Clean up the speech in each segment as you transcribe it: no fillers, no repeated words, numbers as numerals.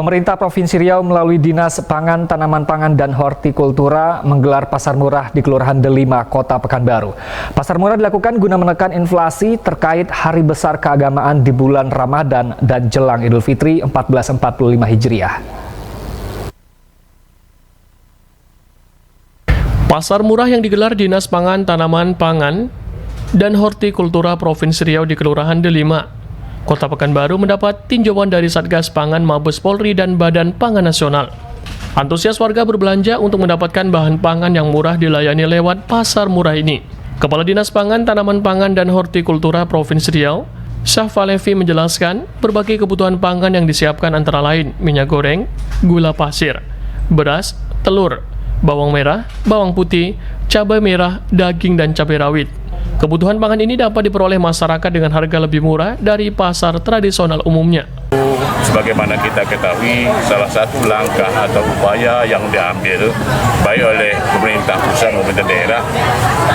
Pemerintah Provinsi Riau melalui Dinas Pangan, Tanaman Pangan, dan Hortikultura menggelar pasar murah di Kelurahan Delima, Kota Pekanbaru. Pasar murah dilakukan guna menekan inflasi terkait hari besar keagamaan di bulan Ramadan dan jelang Idul Fitri 1445 Hijriah. Pasar murah yang digelar Dinas Pangan, Tanaman Pangan, dan Hortikultura Provinsi Riau di Kelurahan Delima, Kota Pekanbaru mendapat tinjauan dari Satgas Pangan Mabes Polri dan Badan Pangan Nasional. Antusias warga berbelanja untuk mendapatkan bahan pangan yang murah dilayani lewat pasar murah ini. Kepala Dinas Pangan, Tanaman Pangan, dan Hortikultura Provinsi Riau, Syafa Levi menjelaskan berbagai kebutuhan pangan yang disiapkan antara lain minyak goreng, gula pasir, beras, telur, bawang merah, bawang putih, cabai merah, daging, dan cabai rawit. Kebutuhan pangan ini dapat diperoleh masyarakat dengan harga lebih murah dari pasar tradisional umumnya. Sebagaimana kita ketahui, salah satu langkah atau upaya yang diambil baik oleh pemerintah pusat maupun daerah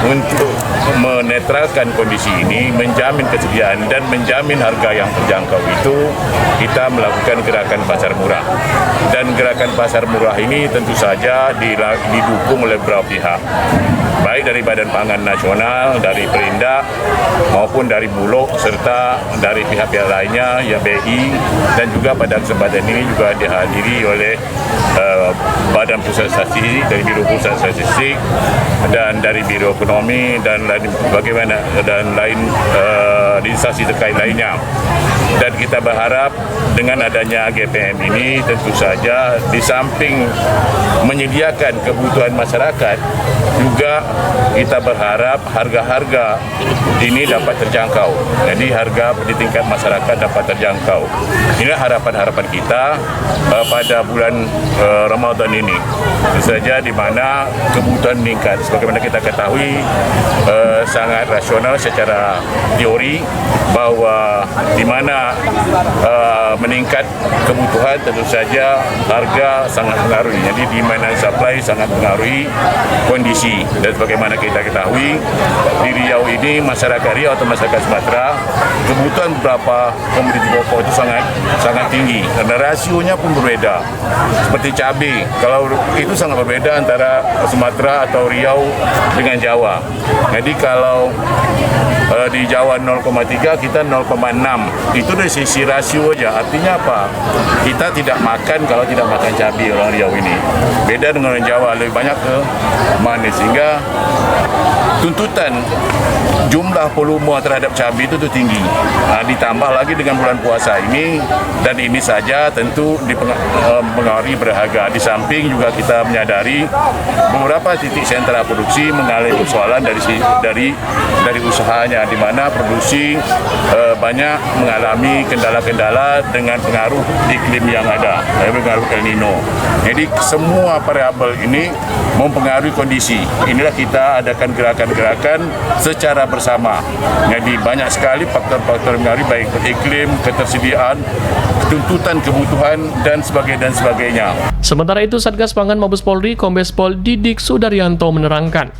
untuk menetralkan kondisi ini, menjamin kesediaan dan menjamin harga yang terjangkau itu, kita melakukan gerakan pasar murah. Dan gerakan pasar murah ini tentu saja didukung oleh beberapa pihak, baik dari Badan Pangan Nasional, dari Perindak, maupun dari Bulog, serta dari pihak-pihak lainnya, ya BI, dan juga pada kesempatan ini juga dihadiri oleh Badan Pusat Statistik, dari Biro Pusat Statistik, dan dari Biro Ekonomi, dan lain bagaimana dan lain instansi terkait lainnya. Dan kita berharap dengan adanya GPM ini tentu saja di samping menyediakan kebutuhan masyarakat, juga kita berharap harga-harga ini dapat terjangkau. Jadi harga di tingkat masyarakat dapat terjangkau. Inilah harapan-harapan kita pada bulan Ramadan ini. Tentu saja di mana kebutuhan meningkat. Sebagaimana kita ketahui sangat rasional secara teori bahwa di mana meningkat kebutuhan tentu saja harga sangat mengaruhi. Jadi demand dan supply sangat mengaruhi kondisi. Dan sebagaimana kita ketahui di Riau ini, masyarakat Riau atau masyarakat Sumatera, kebutuhan beberapa komoditi pokok itu sangat tinggi dan rasionya pun berbeda. Seperti cabai, kalau itu sangat berbeda antara Sumatera atau Riau dengan Jawa. Jadi kalau di Jawa 0,3, kita 0,6. Itu dari sisi rasio aja. Artinya apa? Kita tidak makan kalau tidak makan cabai orang Riau ini. Beda dengan orang Jawa, lebih banyak ke manis. Sehingga tuntutan jumlah volume terhadap cabai itu tinggi. Ditambah lagi dengan bulan puasa ini, dan ini saja tentu dipengaruhi berharga. Di samping juga kita menyadari beberapa titik sentra produksi mengalami persoalan dari usahanya, di mana produksi banyak mengalami kendala-kendala dengan pengaruh iklim yang ada, pengaruh El Nino. Jadi semua variabel ini mempengaruhi kondisi. Inilah kita adakan gerakan-gerakan secara bersama. Jadi banyak sekali faktor-faktor mengaruhi, baik iklim, ketersediaan, tuntutan kebutuhan, dan sebagainya. Sementara itu, Satgas Pangan Mabes Polri, Kombes Pol Didik Sudaryanto menerangkan,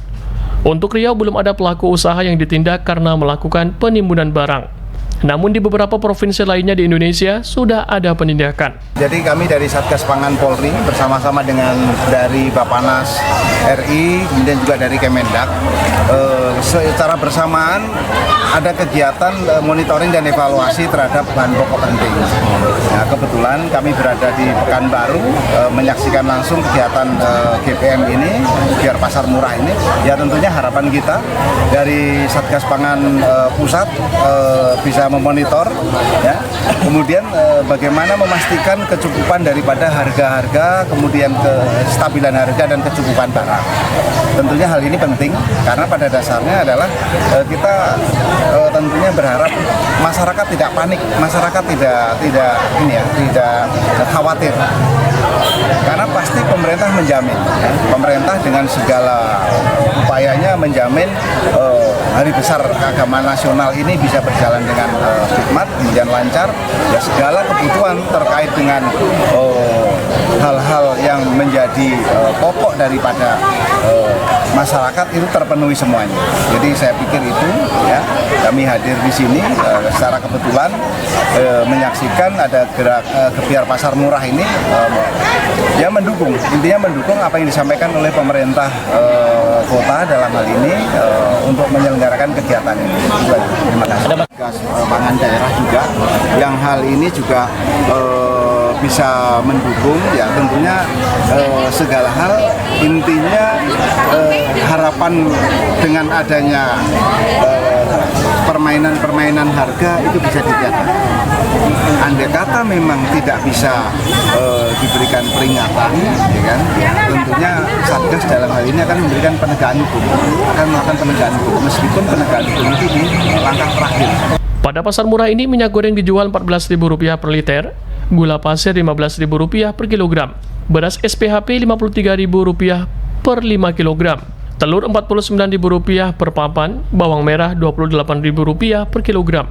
untuk Riau belum ada pelaku usaha yang ditindak karena melakukan penimbunan barang. Namun di beberapa provinsi lainnya di Indonesia sudah ada penindakan. Jadi kami dari Satgas Pangan Polri bersama-sama dengan dari Bapanas RI, kemudian juga dari Kemendak, secara bersamaan ada kegiatan monitoring dan evaluasi terhadap bahan pokok penting. Nah, kebetulan kami berada di Pekanbaru, menyaksikan langsung kegiatan GPM ini, biar pasar murah ini. Ya tentunya harapan kita dari Satgas Pangan Pusat bisa memonitor, ya. Kemudian bagaimana memastikan kecukupan daripada harga-harga, kemudian kestabilan harga dan kecukupan barang. Tentunya hal ini penting karena pada dasarnya adalah kita tentunya berharap masyarakat tidak panik, masyarakat tidak khawatir. Karena pasti pemerintah menjamin, pemerintah dengan segala upayanya menjamin hari besar keagamaan nasional ini bisa berjalan dengan hikmat, kemudian lancar. Ya segala kebutuhan terkait dengan hal-hal yang menjadi pokok daripada masyarakat itu terpenuhi semuanya. Jadi saya pikir itu ya, kami hadir di sini secara kebetulan menyaksikan ada gebiar pasar murah ini ya mendukung, intinya mendukung apa yang disampaikan oleh pemerintah kota dalam hal ini untuk menyelenggarakan kegiatan ini. Terima kasih. Gas pangan daerah juga yang hal ini juga bisa mendukung ya tentunya segala hal, intinya harapan dengan adanya permainan harga itu bisa dijaga. Andai kata memang tidak bisa diberikan peringatan, ya kan? Tentunya Satgas dalam hal ini akan memberikan penegakan hukum, akan melakukan penegakan hukum, meskipun penegakan hukum itu di langkah terakhir. Pada pasar murah ini minyak goreng dijual Rp14.000 per liter, gula pasir Rp15.000 per kilogram, beras SPHP Rp53.000 per 5 kilogram, telur Rp49.000 per papan, bawang merah Rp28.000 per kilogram,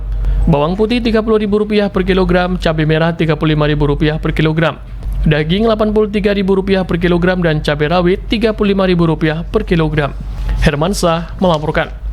bawang putih Rp30.000 per kilogram, cabai merah Rp35.000 per kilogram, daging Rp83.000 per kilogram, dan cabai rawit Rp35.000 per kilogram. Hermansyah melaporkan.